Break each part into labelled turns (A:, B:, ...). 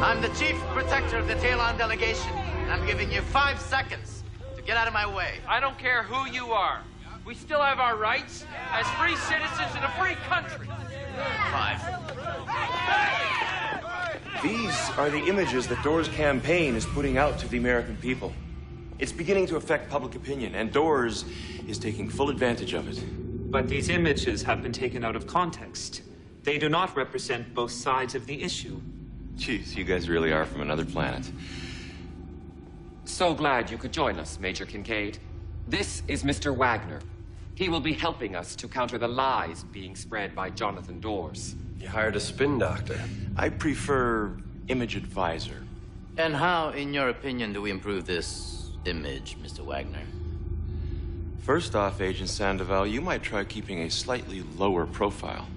A: I'm the chief protector of the Talon delegation, and I'm giving you 5 seconds to get out of my way.
B: I don't care who you are. We still have our rights as free citizens in a free country.
A: 5.
C: These are the images that Doors' campaign is putting out to the American people. It's beginning to affect public opinion, and Doors is taking full advantage of it.
D: But these images have been taken out of context. They do not represent both sides of the issue.
C: Jeez, you guys really are from another planet.
E: So glad you could join us, Major Kincaid. This is Mr. Wagner. He will be helping us to counter the lies being spread by Jonathan Doors.
F: You hired a spin doctor.
C: I prefer image advisor.
A: And how, in your opinion, do we improve this image, Mr. Wagner?
C: First off, Agent Sandoval, you might try keeping a slightly lower profile.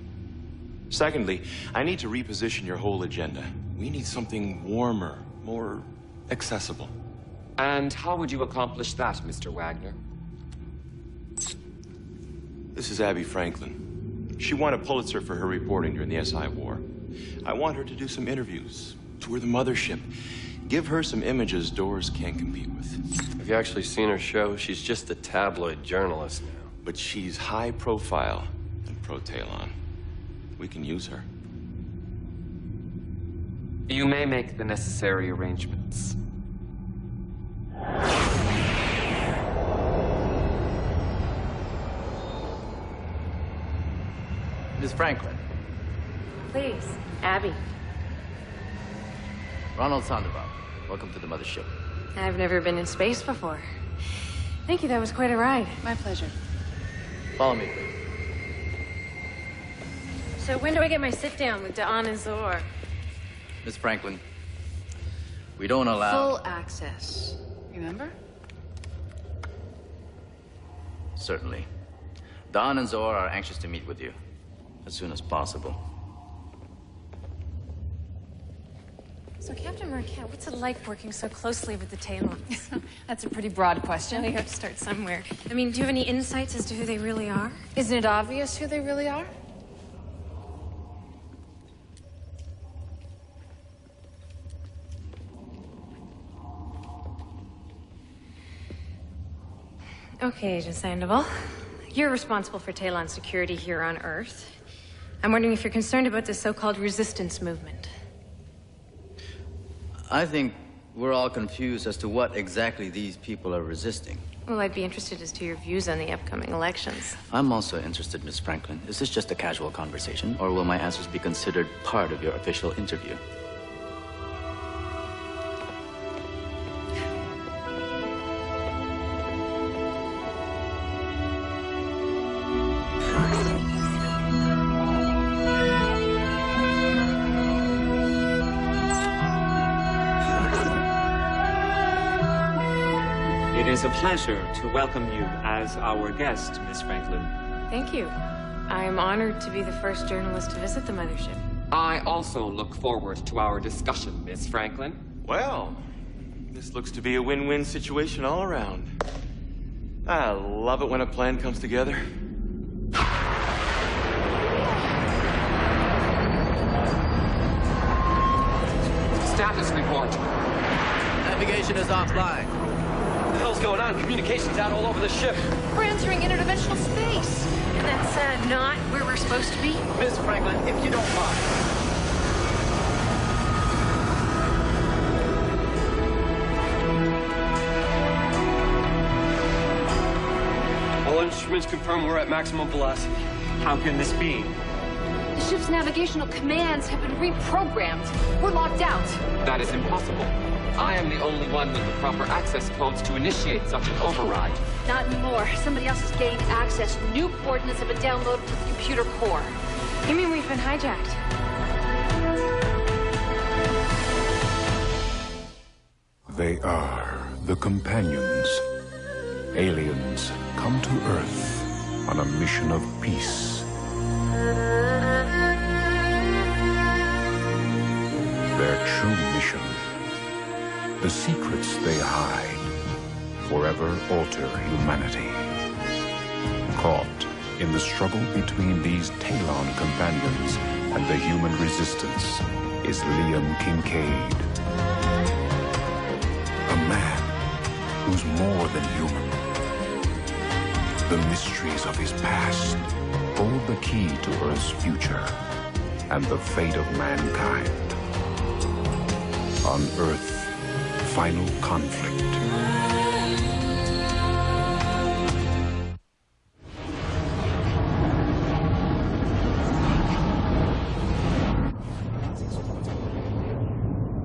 C: Secondly, I need to reposition your whole agenda. We need something warmer, more accessible.
E: And how would you accomplish that, Mr. Wagner?
C: This is Abby Franklin. She won a Pulitzer for her reporting during the SI War. I want her to do some interviews, tour the mothership, give her some images Doors can't compete with.
F: Have you actually seen her show? She's just a tabloid journalist now.
C: But she's high profile and pro-Talon. We can use her.
E: You may make the necessary arrangements.
A: Ms. Franklin.
G: Please, Abby.
A: Ronald Sandoval, welcome to the mothership.
G: I've never been in space before. Thank you, that was quite a ride.
H: My pleasure.
A: Follow me, please.
G: So when do I get my sit-down with Dawn and Zor?
A: Ms. Franklin, we don't allow...
H: Full access, remember?
A: Certainly. Dawn and Zor are anxious to meet with you as soon as possible.
G: So, Captain Marquette, what's it like working so closely with the Talons?
H: That's a pretty broad question.
G: We have to start somewhere. I mean, do you have any insights as to who they really are?
H: Isn't it obvious who they really are?
G: Okay, Agent Sandoval. You're responsible for Talon security here on Earth. I'm wondering if you're concerned about the so-called resistance movement.
A: I think we're all confused as to what exactly these people are resisting.
G: Well, I'd be interested as to your views on the upcoming elections.
A: I'm also interested, Miss Franklin. Is this just a casual conversation, or will my answers be considered part of your official interview?
D: It is a pleasure to welcome you as our guest, Miss Franklin.
G: Thank you. I am honored to be the first journalist to visit the mothership.
E: I also look forward to our discussion, Miss Franklin.
C: Well, this looks to be a win-win situation all around. I love it when a plan comes together.
E: Status report.
A: Navigation is offline.
F: What the hell's going on? Communications out all over the ship.
H: We're entering interdimensional space.
G: And that's not where we're supposed to be?
A: Miss Franklin, if you don't mind.
F: All instruments confirm we're at maximum velocity.
D: How can this be?
H: The ship's navigational commands have been reprogrammed. We're locked out.
E: That is impossible. I am the only one with the proper access codes to initiate such an override.
H: Not anymore. Somebody else has gained access. New coordinates have been downloaded to the computer core.
G: You mean we've been hijacked?
I: They are the companions. Aliens come to Earth on a mission of peace. Their true mission, the secrets they hide, forever alter humanity. Caught in the struggle between these Talon companions and the human resistance, is Liam Kincaid. A man who's more than human. The mysteries of his past hold the key to Earth's future and the fate of mankind. On Earth, Final Conflict.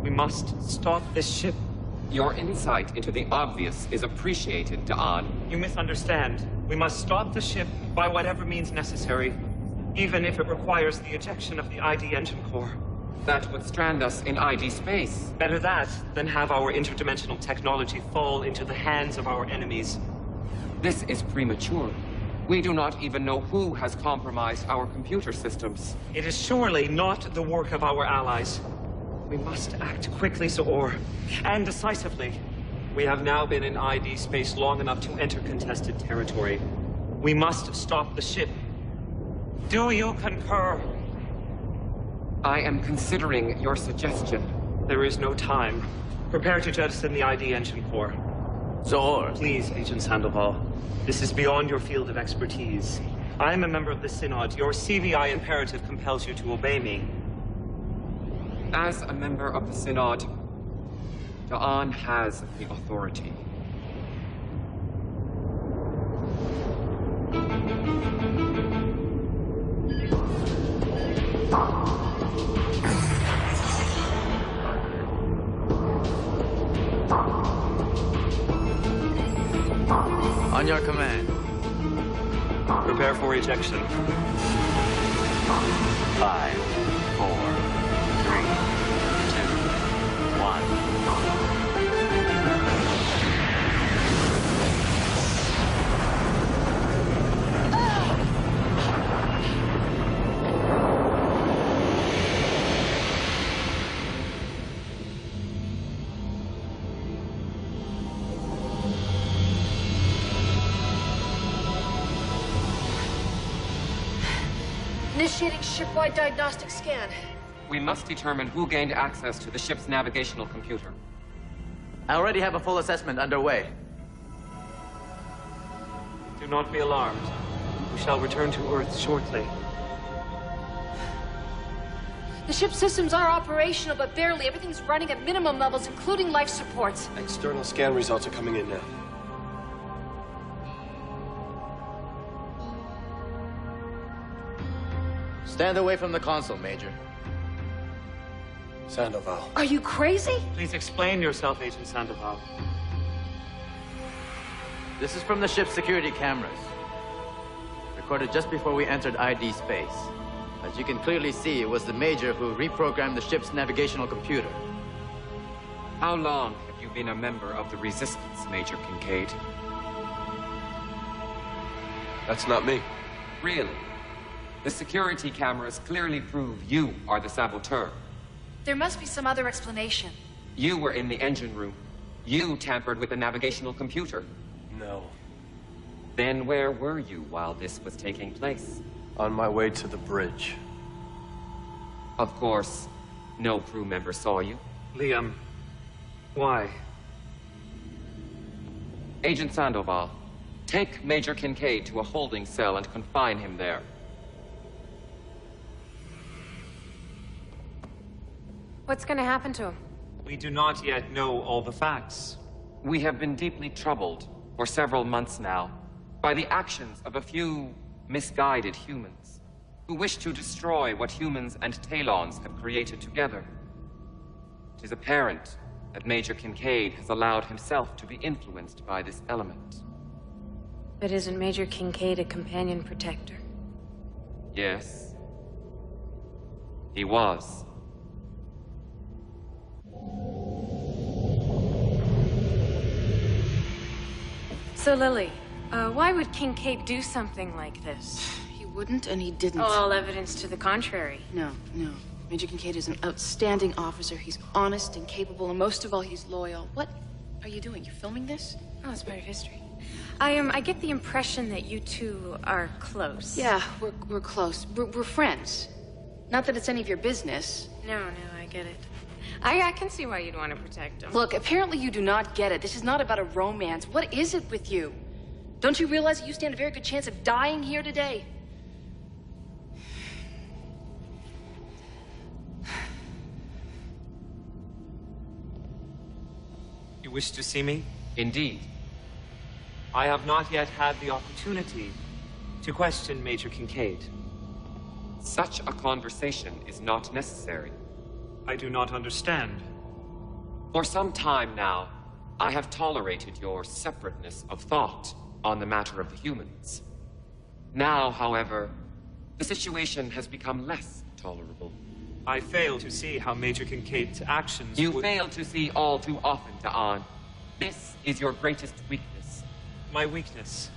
D: We must stop this ship.
E: Your insight into the obvious is appreciated, Da'an.
D: You misunderstand. We must stop the ship by whatever means necessary, even if it requires the ejection of the ID engine core.
E: That would strand us in ID space.
D: Better that than have our interdimensional technology fall into the hands of our enemies.
E: This is premature. We do not even know who has compromised our computer systems.
D: It is surely not the work of our allies. We must act quickly, Zoor, and decisively. We have now been in ID space long enough to enter contested territory. We must stop the ship. Do you concur?
E: I am considering your suggestion.
D: There is no time. Prepare to jettison the ID engine core.
A: Zoor!
D: Please, Agent Sandoval. This is beyond your field of expertise. I am a member of the Synod. Your CVI imperative compels you to obey me.
E: As a member of the Synod, Da'an has the authority.
A: On your command.
D: Prepare for ejection.
A: 5, 4, 3, 2, 1.
H: Initiating shipwide diagnostic scan.
E: We must determine who gained access to the ship's navigational computer.
A: I already have a full assessment underway.
D: Do not be alarmed. We shall return to Earth shortly.
H: The ship's systems are operational, but barely. Everything's running at minimum levels, including life supports.
F: External scan results are coming in now.
A: Stand away from the console, Major.
F: Sandoval.
H: Are you crazy?
D: Please explain yourself, Agent Sandoval.
A: This is from the ship's security cameras. Recorded just before we entered ID space. As you can clearly see, it was the Major who reprogrammed the ship's navigational computer.
E: How long have you been a member of the Resistance, Major Kincaid?
F: That's not me.
E: Really? The security cameras clearly prove you are the saboteur.
H: There must be some other explanation.
E: You were in the engine room. You tampered with the navigational computer.
F: No.
E: Then where were you while this was taking place?
F: On my way to the bridge.
E: Of course, no crew member saw you.
D: Liam, why?
E: Agent Sandoval, take Major Kincaid to a holding cell and confine him there.
G: What's gonna happen to him?
D: We do not yet know all the facts.
E: We have been deeply troubled for several months now by the actions of a few misguided humans who wish to destroy what humans and Talons have created together. It is apparent that Major Kincaid has allowed himself to be influenced by this element.
G: But isn't Major Kincaid a companion protector?
E: Yes. He was.
G: So, Lily, why would Kincaid do something like this?
J: He wouldn't, and he didn't.
G: All evidence to the contrary.
J: No. Major Kincaid is an outstanding officer. He's honest and capable, and most of all, he's loyal. What are you doing? You filming this?
G: Oh, it's part of history. I get the impression that you two are close.
J: Yeah, we're close. We're friends. Not that it's any of your business.
G: No, I get it. I can see why you'd want to protect him.
J: Look, apparently you do not get it. This is not about a romance. What is it with you? Don't you realize that you stand a very good chance of dying here today?
D: You wish to see me?
E: Indeed.
D: I have not yet had the opportunity to question Major Kincaid.
E: Such a conversation is not necessary.
D: I do not understand.
E: For some time now, I have tolerated your separateness of thought on the matter of the humans. Now, however, the situation has become less tolerable.
D: I fail to see how Major Kincaid's actions
E: You fail to see all too often, Da'an. This is your greatest weakness.
D: My weakness?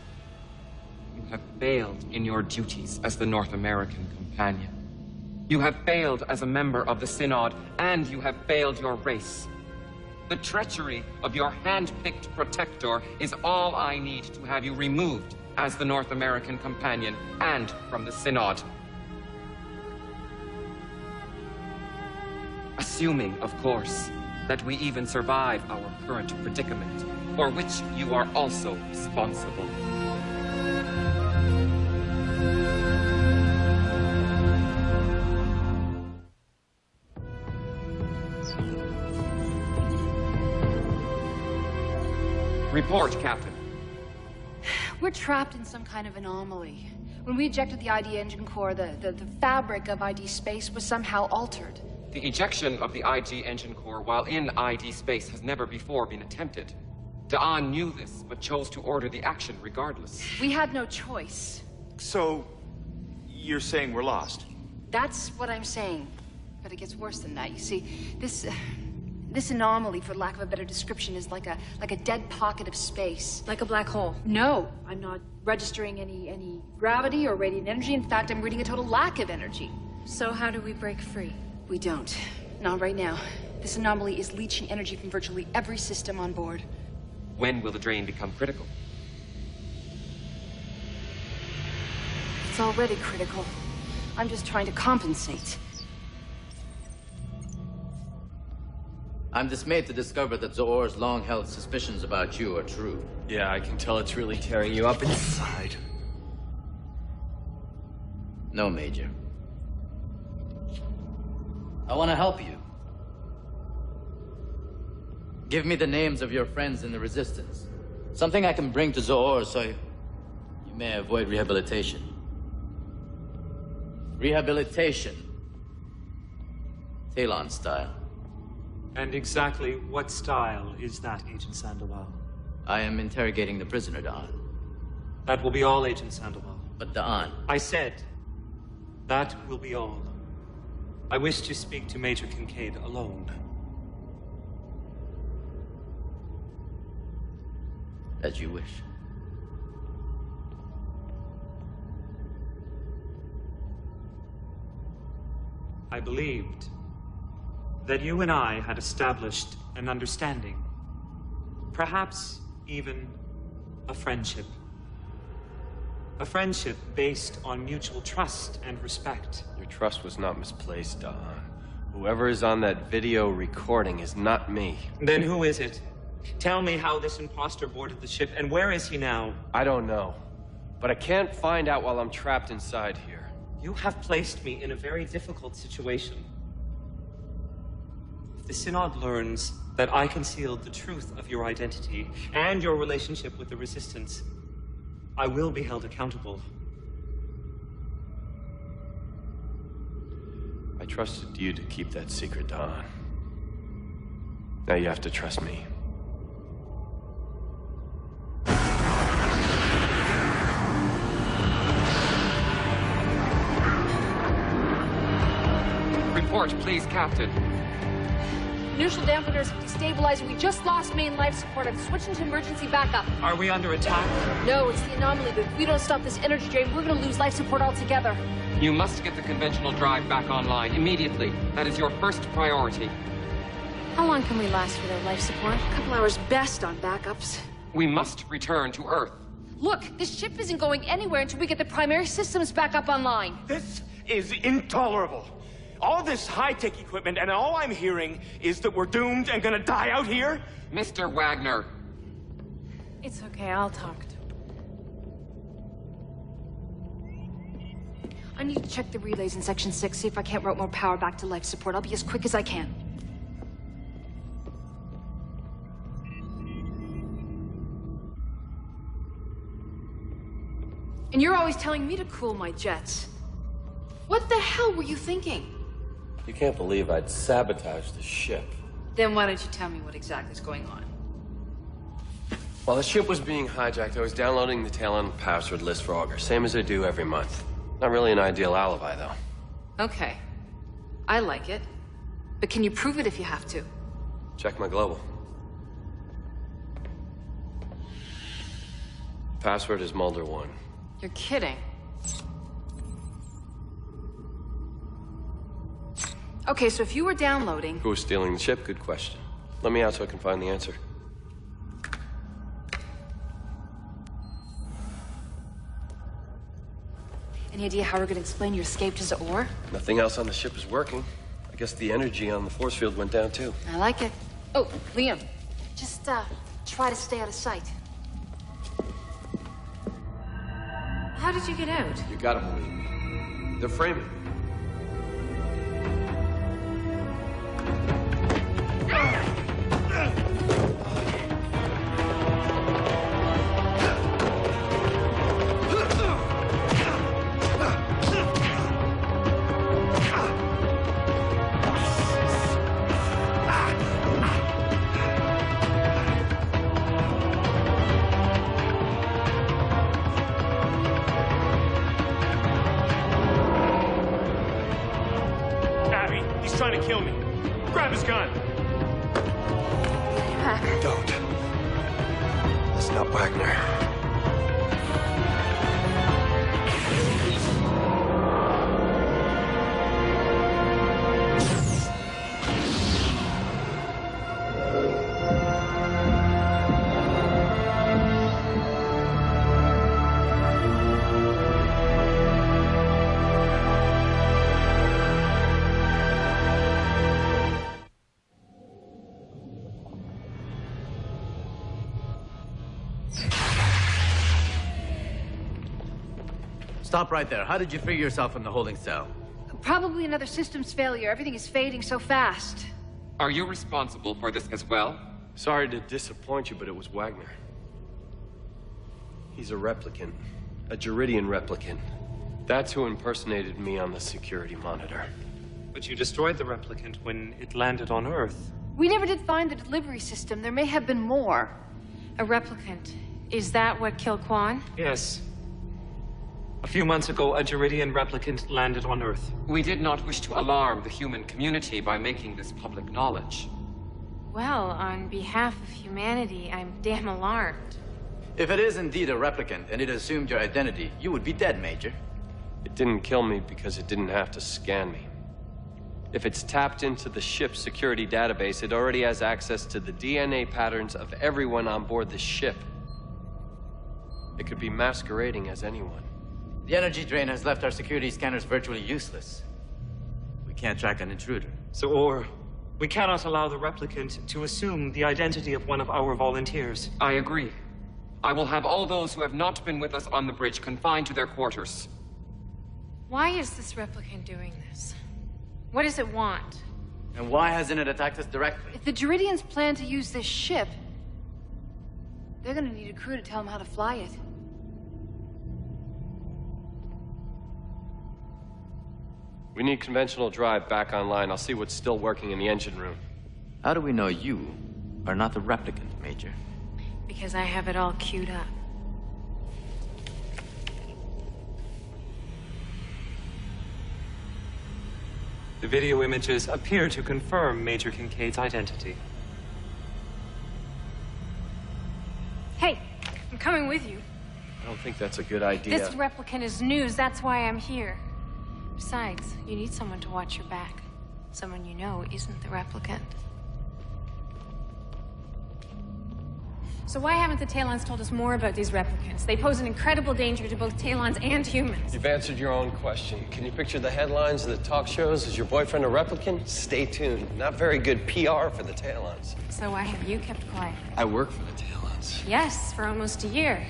E: You have failed in your duties as the North American companion. You have failed as a member of the Synod, and you have failed your race. The treachery of your hand-picked protector is all I need to have you removed as the North American companion and from the Synod. Assuming, of course, that we even survive our current predicament, for which you are also responsible. Report, Captain.
J: We're trapped in some kind of anomaly. When we ejected the ID engine core, the fabric of ID space was somehow altered.
E: The ejection of the IG engine core while in ID space has never before been attempted. Da'an knew this, but chose to order the action regardless.
J: We had no choice.
C: So, you're saying we're lost?
J: That's what I'm saying. But it gets worse than that. You see, this anomaly, for lack of a better description, is like a dead pocket of space.
G: Like a black hole?
J: No, I'm not registering any gravity or radiant energy. In fact, I'm reading a total lack of energy.
G: So how do we break free?
J: We don't. Not right now. This anomaly is leaching energy from virtually every system on board.
E: When will the drain become critical?
J: It's already critical. I'm just trying to compensate.
A: I'm dismayed to discover that Zoor's long-held suspicions about you are true.
F: Yeah, I can tell it's really tearing you up inside.
A: No, Major. I want to help you. Give me the names of your friends in the Resistance. Something I can bring to Zoor so you may avoid rehabilitation. Rehabilitation. Talon style.
D: And exactly what style is that, Agent Sandoval?
A: I am interrogating the prisoner, Da'an.
D: That will be all, Agent Sandoval.
A: But Da'an...
D: I said, that will be all. I wish to speak to Major Kincaid alone.
A: As you wish.
D: I believed that you and I had established an understanding. Perhaps even a friendship. A friendship based on mutual trust and respect.
F: Your trust was not misplaced, Da'an. Whoever is on that video recording is not me.
D: Then who is it? Tell me how this imposter boarded the ship, and where is he now?
F: I don't know. But I can't find out while I'm trapped inside here.
D: You have placed me in a very difficult situation. If the Synod learns that I concealed the truth of your identity and your relationship with the Resistance, I will be held accountable.
F: I trusted you to keep that secret, Da'an. Now you have to trust me.
E: Report, please, Captain.
H: Inertial dampeners have destabilized. We just lost main life support. I'm switching to emergency backup.
D: Are we under attack?
H: No, it's the anomaly, but if we don't stop this energy drain, we're gonna lose life support altogether.
E: You must get the conventional drive back online immediately. That is your first priority.
G: How long can we last without life support?
J: A couple hours best on backups.
E: We must return to Earth.
H: Look, this ship isn't going anywhere until we get the primary systems back up online.
F: This is intolerable.
C: All this high-tech equipment, and all I'm hearing is that we're doomed and gonna die out here?
E: Mr. Wagner.
G: It's okay, I'll talk to him.
J: I need to check the relays in Section 6, see if I can't route more power back to life support. I'll be as quick as I can. And you're always telling me to cool my jets. What the hell were you thinking?
F: You can't believe I'd sabotage the ship.
J: Then why don't you tell me what exactly is going on?
F: While the ship was being hijacked, I was downloading the tail-end password list for Augur, same as I do every month. Not really an ideal alibi, though.
J: Okay. I like it. But can you prove it if you have to?
F: Check my global. Password is Mulder1.
J: You're kidding. Okay, so if you were downloading...
F: Who was stealing the ship? Good question. Let me out so I can find the answer.
J: Any idea how we're gonna explain your escape to Zaor?
F: Nothing else on the ship is working. I guess the energy on the force field went down, too.
J: I like it. Oh, Liam, just, try to stay out of sight.
G: How did you get out?
F: You gotta believe me. They're framing me.
C: Trying to kill me. Grab his gun.
F: Don't. That's not Wagner.
A: Stop right there. How did you free yourself from the holding cell?
J: Probably another systems failure. Everything is fading so fast.
E: Are you responsible for this as well?
F: Sorry to disappoint you, but it was Wagner. He's a replicant. A Geridian replicant. That's who impersonated me on the security monitor.
D: But you destroyed the replicant when it landed on Earth.
J: We never did find the delivery system. There may have been more.
G: A replicant. Is that what killed Quan?
D: Yes. A few months ago, a Geridian replicant landed on Earth.
E: We did not wish to alarm the human community by making this public knowledge.
G: Well, on behalf of humanity, I'm damn alarmed.
A: If it is indeed a replicant and it assumed your identity, you would be dead, Major.
F: It didn't kill me because it didn't have to scan me. If it's tapped into the ship's security database, it already has access to the DNA patterns of everyone on board the ship. It could be masquerading as anyone.
A: The energy drain has left our security scanners virtually useless. We can't track an intruder.
D: Zaor, we cannot allow the replicant to assume the identity of one of our volunteers.
E: I agree. I will have all those who have not been with us on the bridge confined to their quarters.
G: Why is this replicant doing this? What does it want?
A: And why hasn't it attacked us directly?
J: If the Geridians plan to use this ship, they're gonna need a crew to tell them how to fly it.
F: We need conventional drive back online. I'll see what's still working in the engine room.
A: How do we know you are not the replicant, Major?
G: Because I have it all queued up.
D: The video images appear to confirm Major Kincaid's identity.
G: Hey, I'm coming with you.
F: I don't think that's a good idea.
G: This replicant is news, that's why I'm here. Besides, you need someone to watch your back. Someone you know isn't the replicant. So why haven't the Talons told us more about these replicants? They pose an incredible danger to both Talons and humans.
F: You've answered your own question. Can you picture the headlines of the talk shows? Is your boyfriend a replicant? Stay tuned. Not very good PR for the Talons.
G: So why have you kept quiet?
F: I work for the Talons.
G: Yes, for almost a year.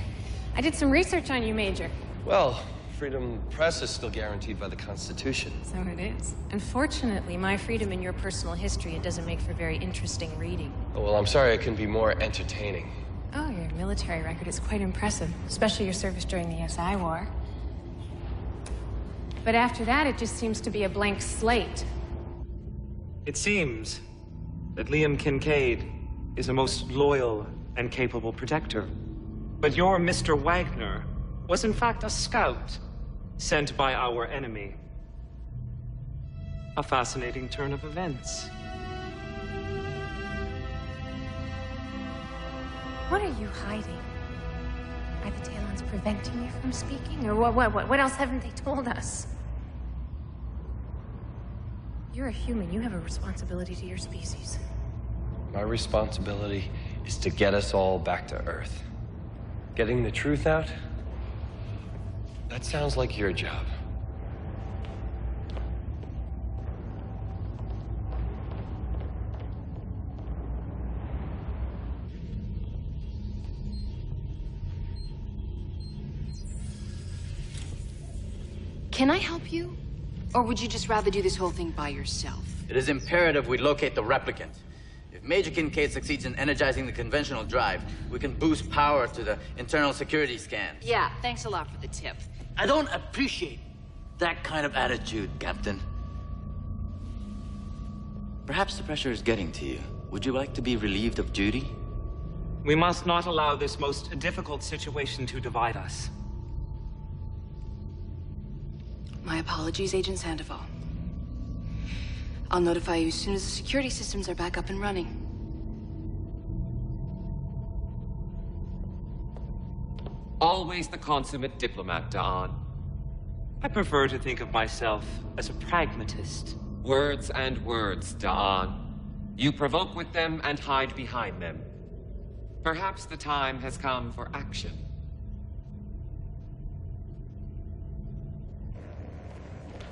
G: I did some research on you, Major.
F: Well, freedom of press is still guaranteed by the Constitution.
G: So it is. Unfortunately, my freedom in your personal history, it doesn't make for very interesting reading.
F: Oh, well, I'm sorry I couldn't be more entertaining.
G: Oh, your military record is quite impressive, especially your service during the SI War. But after that, it just seems to be a blank slate.
D: It seems that Liam Kincaid is a most loyal and capable protector. But your Mr. Wagner was in fact a scout sent by our enemy. A fascinating turn of events.
G: What are you hiding? Are the Talons preventing you from speaking? Or what else haven't they told us? You're a human. You have a responsibility to your species.
F: My responsibility is to get us all back to Earth. Getting the truth out? That sounds like your job.
J: Can I help you? Or would you just rather do this whole thing by yourself?
A: It is imperative we locate the replicant. If Major Kincaid succeeds in energizing the conventional drive, we can boost power to the internal security scans.
J: Yeah, thanks a lot for the tip.
K: I don't appreciate that kind of attitude, Captain.
A: Perhaps the pressure is getting to you. Would you like to be relieved of duty?
D: We must not allow this most difficult situation to divide us.
J: My apologies, Agent Sandoval. I'll notify you as soon as the security systems are back up and running.
E: Always the consummate diplomat, Don.
D: I prefer to think of myself as a pragmatist.
E: Words and words, Don. You provoke with them and hide behind them. Perhaps the time has come for action.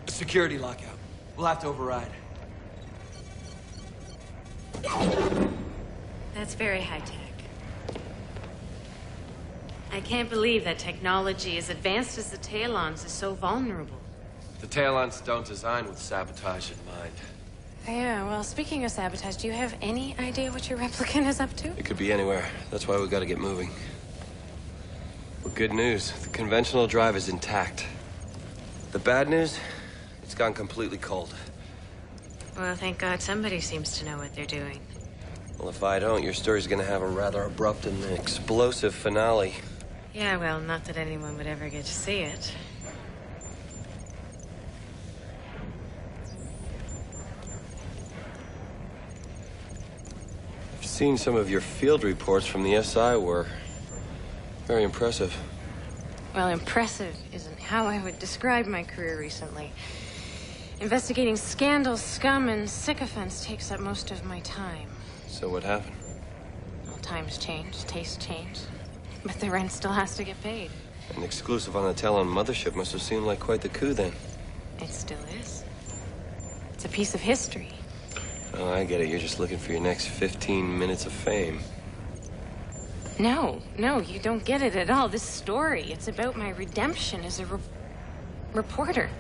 K: Security lockout. We'll have to override.
G: That's very high-tech. I can't believe that technology as advanced as the Talons is so vulnerable.
F: The Talons don't design with sabotage in mind.
G: Yeah, well, speaking of sabotage, do you have any idea what your replicant is up to?
F: It could be anywhere. That's why we gotta get moving. But good news, the conventional drive is intact. The bad news, it's gone completely cold.
G: Well, thank God somebody seems to know what they're doing.
F: Well, if I don't, your story's gonna have a rather abrupt and explosive finale.
G: Yeah, well, not that anyone would ever get to see it.
F: I've seen some of your field reports from the SI were very impressive.
G: Well, impressive isn't how I would describe my career recently. Investigating scandals, scum, and sycophants takes up most of my time.
F: So what happened?
G: Well, times change, tastes change. But the rent still has to get paid.
F: An exclusive on the Talon mothership must have seemed like quite the coup then.
G: It still is. It's a piece of history.
F: Oh, I get it. You're just looking for your next 15 minutes of fame.
G: No, you don't get it at all. This story, it's about my redemption as a reporter.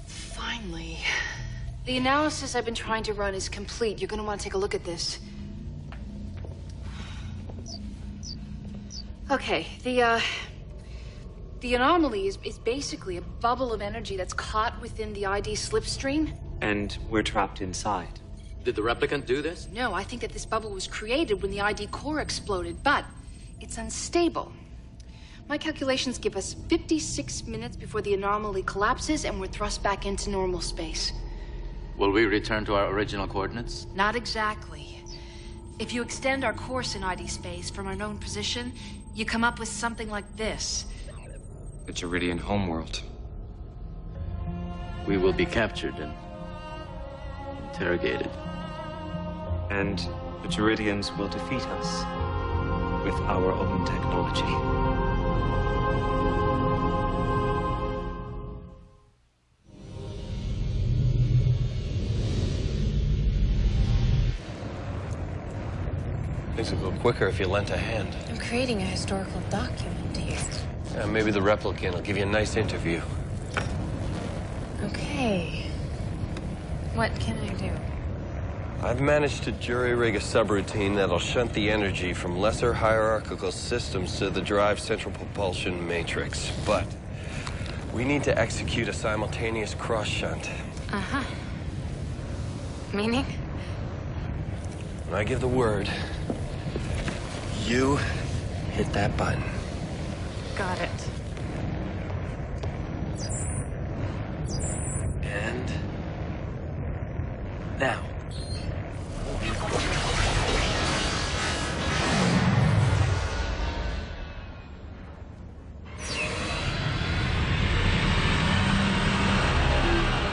J: Finally. The analysis I've been trying to run is complete. You're gonna want to take a look at this. Okay, the anomaly is basically a bubble of energy that's caught within the ID slipstream.
D: And we're trapped inside.
A: Did the replicant do this?
J: No, I think that this bubble was created when the ID core exploded, but it's unstable. My calculations give us 56 minutes before the anomaly collapses and we're thrust back into normal space.
A: Will we return to our original coordinates?
J: Not exactly. If you extend our course in ID space from our known position, you come up with something like this.
E: The Jeridian homeworld.
A: we will be captured and interrogated.
D: And the Juridians will defeat us with our own technology.
F: Things would go quicker if you lent a hand.
G: I'm creating a historical document here.
F: Yeah, maybe the replicant will give you a nice interview.
G: Okay. What can I do?
F: I've managed to jury-rig a subroutine that'll shunt the energy from lesser hierarchical systems to the drive central propulsion matrix. But we need to execute a simultaneous cross-shunt.
G: Uh-huh. Meaning?
F: When I give the word, you hit that button.
G: Got it.
F: And now.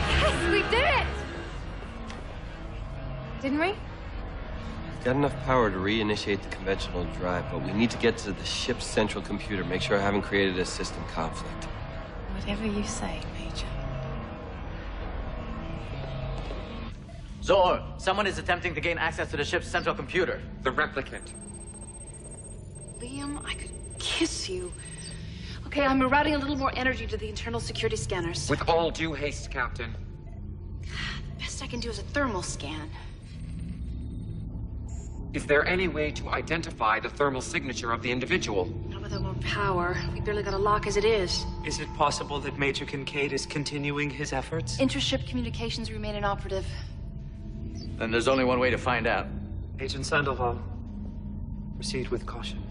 G: Yes, we did it! Didn't we?
F: Got enough power to reinitiate the conventional drive, but we need to get to the ship's central computer. Make sure I haven't created a system conflict.
G: Whatever you say, Major.
A: Zor, someone is attempting to gain access to the ship's central computer.
E: The replicant.
J: Liam, I could kiss you. Okay, I'm routing a little more energy to the internal security scanners.
E: With all due haste, Captain.
J: The best I can do is a thermal scan.
E: Is there any way to identify the thermal signature of the individual?
J: Not with our more power. We barely got a lock as it is.
D: Is it possible that Major Kincaid is continuing his efforts?
J: Intership communications remain inoperative.
A: Then there's only one way to find out.
D: Agent Sandoval, proceed with caution.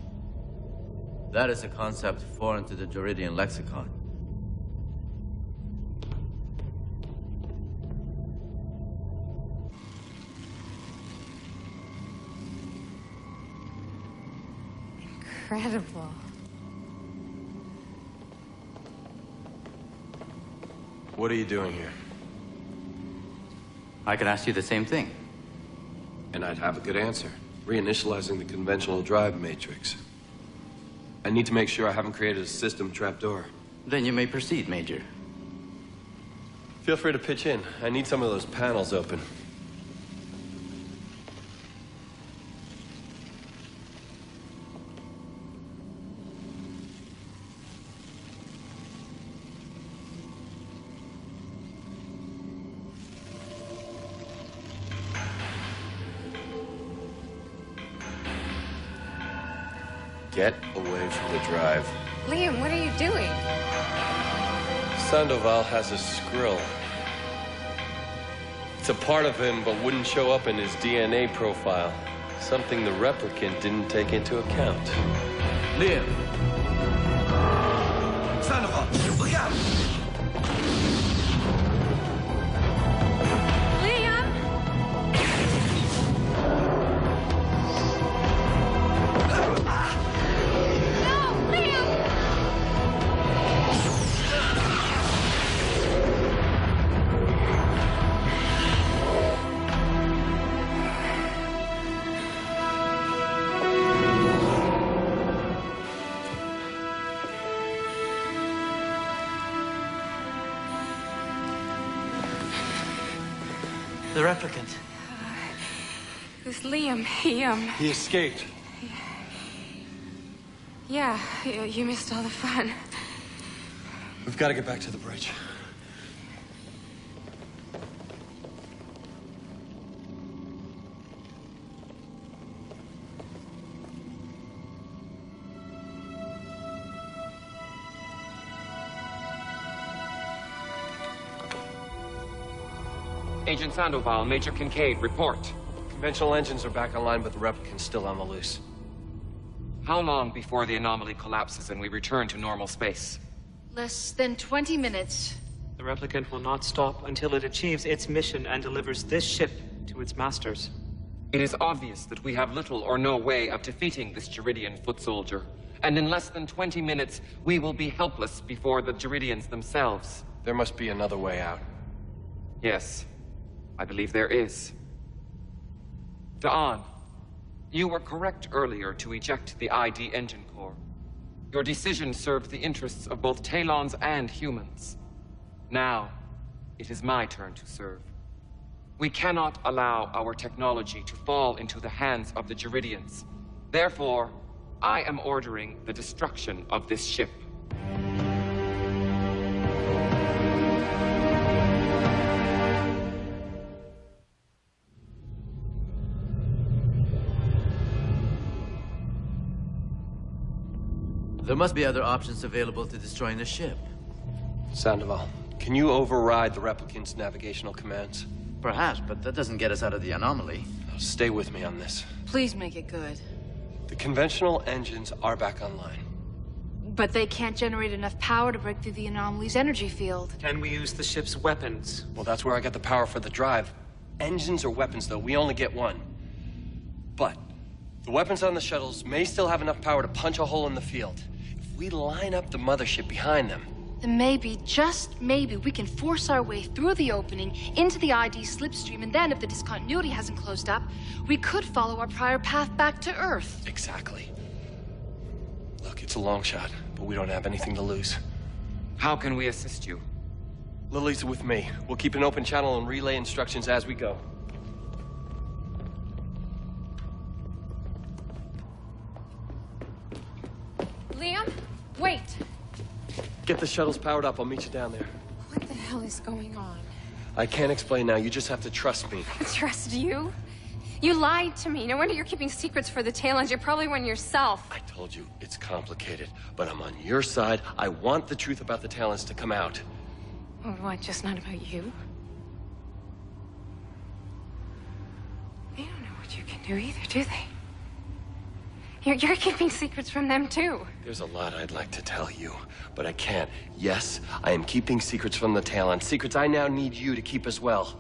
A: That is a concept foreign to the Juridian lexicon.
G: Incredible.
F: What are you doing here?
A: I could ask you the same thing.
F: And I'd have a good answer. Reinitializing the conventional drive matrix. I need to make sure I haven't created a system trapdoor.
A: Then you may proceed, Major.
F: Feel free to pitch in. I need some of those panels open. Get away from the drive.
G: Liam, what are you doing?
F: Sandoval has a skrill. It's a part of him, but wouldn't show up in his DNA profile. Something the replicant didn't take into account.
A: Liam!
L: Sandoval, look out!
G: Liam! No, Liam!
K: The replicant.
G: It was Liam.
F: He escaped.
G: Yeah, you missed all the fun.
F: We've got to get back to the bridge.
E: Agent Sandoval, Major Kincaid, report.
F: Conventional engines are back online, but the replicant's still on the loose.
E: How long before the anomaly collapses and we return to normal space?
J: Less than 20 minutes.
D: The replicant will not stop until it achieves its mission and delivers this ship to its masters.
E: It is obvious that we have little or no way of defeating this Juridian foot soldier. And in less than 20 minutes, we will be helpless before the Juridians themselves.
F: There must be another way out.
E: Yes, I believe there is. Da'an, you were correct earlier to eject the ID engine core. Your decision served the interests of both Talons and humans. Now, it is my turn to serve. We cannot allow our technology to fall into the hands of the Geridians. Therefore, I am ordering the destruction of this ship.
A: There must be other options available to destroying the ship.
F: Sandoval, can you override the replicant's navigational commands?
A: Perhaps, but that doesn't get us out of the anomaly.
F: Stay with me on this.
J: Please make it good.
F: The conventional engines are back online.
J: But they can't generate enough power to break through the anomaly's energy field.
D: Can we use the ship's weapons?
F: Well, that's where I got the power for the drive. Engines or weapons, though, we only get one. But the weapons on the shuttles may still have enough power to punch a hole in the field. If we line up the mothership behind them...
J: Then maybe, just maybe, we can force our way through the opening into the ID slipstream, and then, if the discontinuity hasn't closed up, we could follow our prior path back to Earth.
F: Exactly. Look, it's a long shot, but we don't have anything to lose.
E: How can we assist you?
F: Lily's with me. We'll keep an open channel and relay instructions as we go.
G: Liam, wait.
F: Get the shuttles powered up. I'll meet you down there.
G: What the hell is going on?
F: I can't explain now. You just have to trust me.
G: Trust you? You lied to me. No wonder you're keeping secrets for the Talons. You're probably one yourself.
F: I told you, it's complicated. But I'm on your side. I want the truth about the Talons to come out.
G: Oh, what, just not about you? They don't know what you can do either, do they? You're keeping secrets from them, too.
F: There's a lot I'd like to tell you, but I can't. Yes, I am keeping secrets from the Talons. Secrets I now need you to keep as well.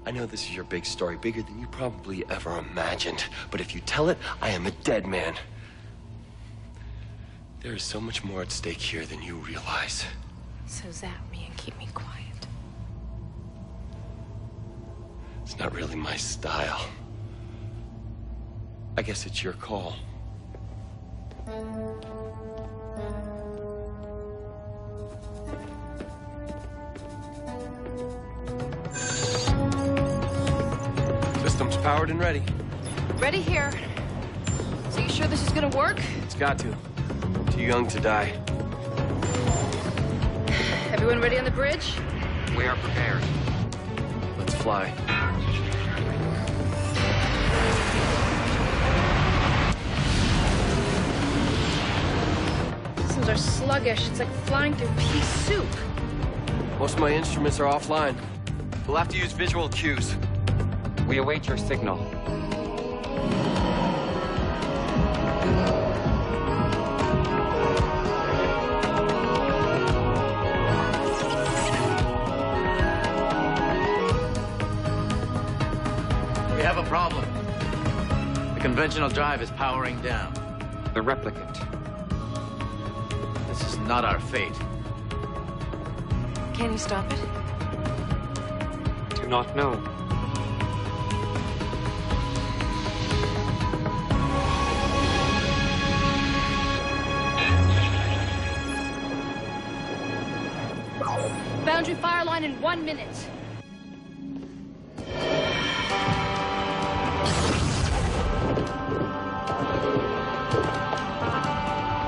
F: I know this is your big story, bigger than you probably ever imagined. But if you tell it, I am a dead man. There is so much more at stake here than you realize.
G: So zap me and keep me quiet.
F: It's not really my style. I guess it's your call. Systems powered and ready.
J: Ready here. So you sure this is gonna work?
F: It's got to. Too young to die.
J: Everyone ready on the bridge?
E: We are prepared.
F: Let's fly.
J: Systems are sluggish. It's like flying through pea soup.
F: Most of my instruments are offline. We'll have to use visual cues.
E: We await your signal.
A: We have a problem. The conventional drive is powering down.
E: The replicant.
A: This is not our fate.
G: Can you stop it?
E: Do not know.
J: Boundary fire line in 1 minute.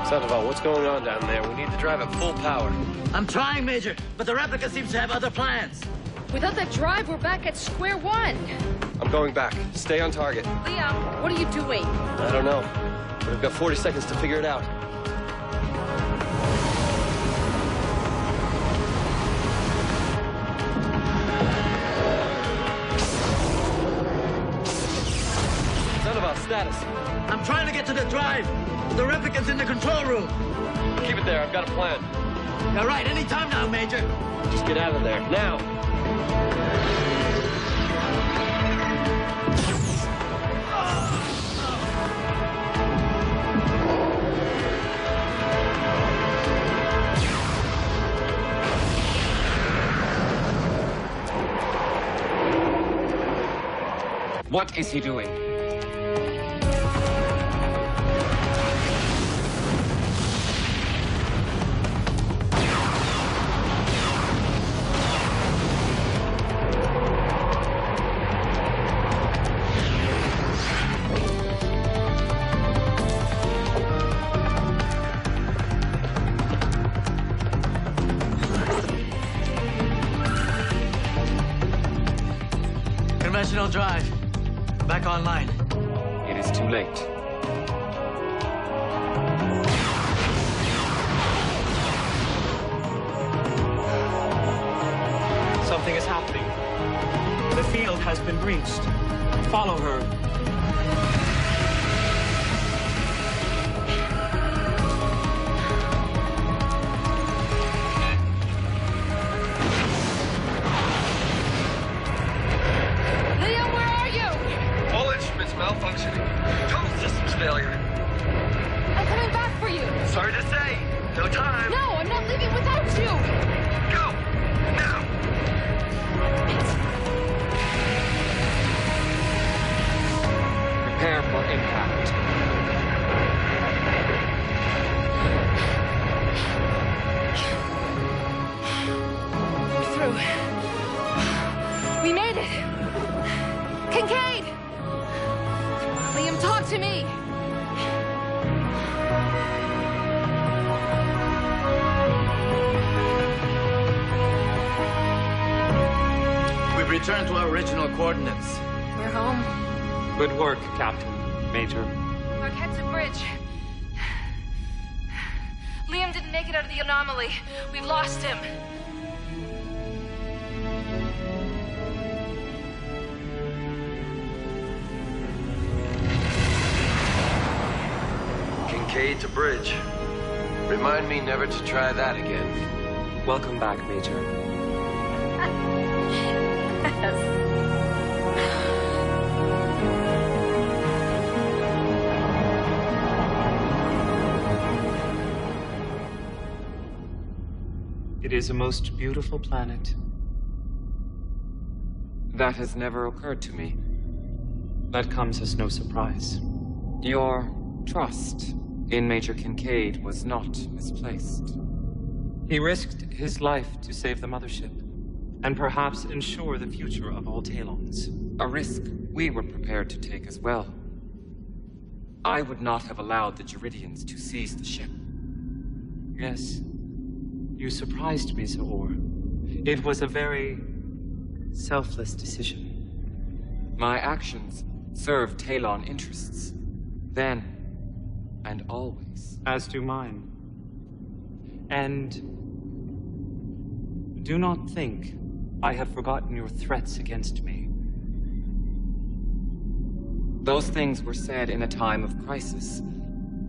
F: Sandoval, what's going on down there? We need to drive at full power.
K: I'm trying, Major, but the replica seems to have other plans.
J: Without that drive, we're back at square one.
F: I'm going back. Stay on target.
J: Liam, what are you doing?
F: I don't know, but I've got 40 seconds to figure it out. Sandoval, status.
K: I'm trying to get to the drive. The replicant's in the control room.
F: Keep it there. I've got a plan.
K: All right, any time now, Major.
F: Just get out of there, now.
E: What is he doing?
A: Conventional drive. Back online.
E: It is too late.
D: Something is happening. The field has been breached. Follow her.
H: Liam, where are you?
L: All instruments malfunctioning. Total systems failure.
H: I'm coming back for you.
L: Sorry to say, no time.
H: No, I'm not leaving without you.
L: Go! Now!
E: Prepare for impact.
H: We're through. We made it. Kincaid! Liam, talk to me.
A: We've returned to our original coordinates.
G: We're home.
D: Good work, Captain. Major.
H: Mark, head to bridge. Liam didn't make it out of the anomaly. We've lost him.
L: Kincaid to bridge. Remind me never to try that again.
D: Welcome back, Major. It is a most beautiful planet.
E: That has never occurred to me.
D: That comes as no surprise.
E: Your trust in Major Kincaid was not misplaced.
D: He risked his life to save the mothership, and perhaps ensure the future of all Talons.
E: A risk we were prepared to take as well. I would not have allowed the Geridians to seize the ship.
D: Yes. You surprised me, Zoor. It was a very selfless decision.
E: My actions served Talon interests. Then and always.
D: As do mine. And do not think I have forgotten your threats against me.
E: Those things were said in a time of crisis,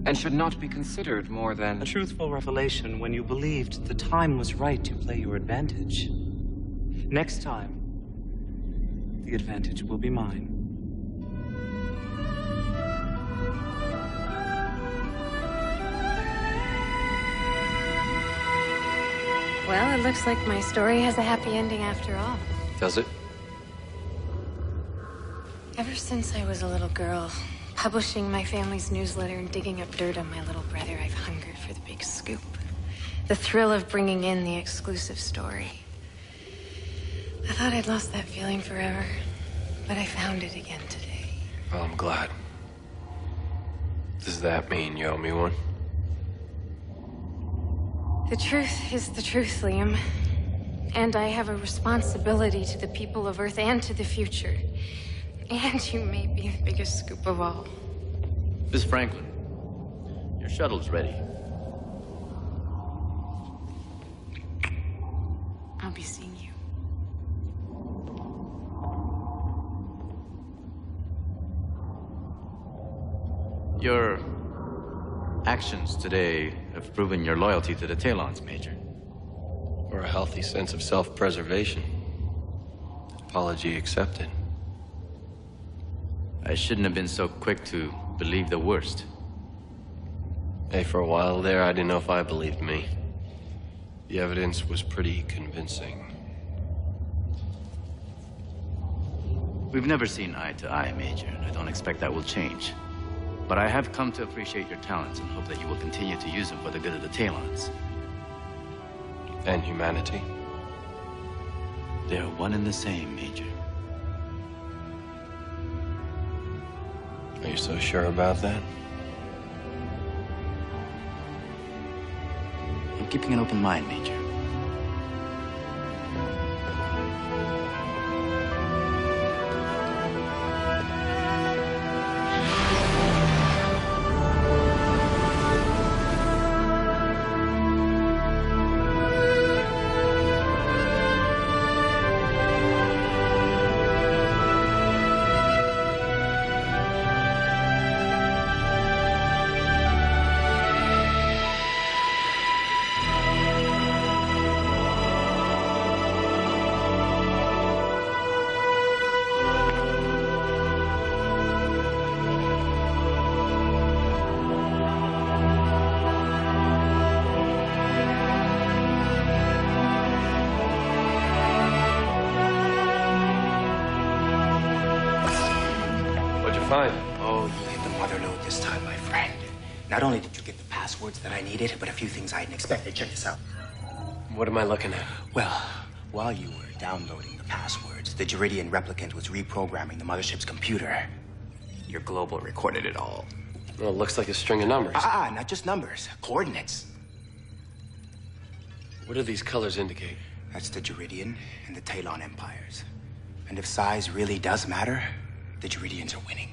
E: and should not be considered more than
D: a truthful revelation when you believed the time was right to play your advantage. Next time, the advantage will be mine.
G: Well, it looks like my story has a happy ending after all.
F: Does it?
G: Ever since I was a little girl, publishing my family's newsletter and digging up dirt on my little brother, I've hungered for the big scoop. The thrill of bringing in the exclusive story. I thought I'd lost that feeling forever, but I found it again today.
F: Well, I'm glad. Does that mean you owe me one?
G: The truth is the truth, Liam. And I have a responsibility to the people of Earth and to the future. And you may be the biggest scoop of all.
A: Miss Franklin, your shuttle's ready.
G: I'll be seeing you.
A: Your actions today have proven your loyalty to the Talons, Major.
F: Or a healthy sense of self-preservation. Apology accepted.
A: I shouldn't have been so quick to believe the worst.
F: Hey, for a while there, I didn't know if I believed me. The evidence was pretty convincing.
A: We've never seen eye to eye, Major, and I don't expect that will change. But I have come to appreciate your talents and hope that you will continue to use them for the good of the Talons.
F: And humanity?
A: They are one and the same, Major.
F: Are you so sure about that?
A: I'm keeping an open mind, Major.
F: Fine.
M: Oh, you hit the mother lode this time, my friend. Not only did you get the passwords that I needed, but a few things I hadn't expected. Check this out.
F: What am I looking at?
M: Well, while you were downloading the passwords, the Juridian replicant was reprogramming the mothership's computer. Your global recorded it all.
F: Well, it looks like a string of numbers.
M: Not just numbers. Coordinates.
F: What do these colors indicate?
M: That's the Juridian and the Talon empires. And if size really does matter, the Juridians are winning.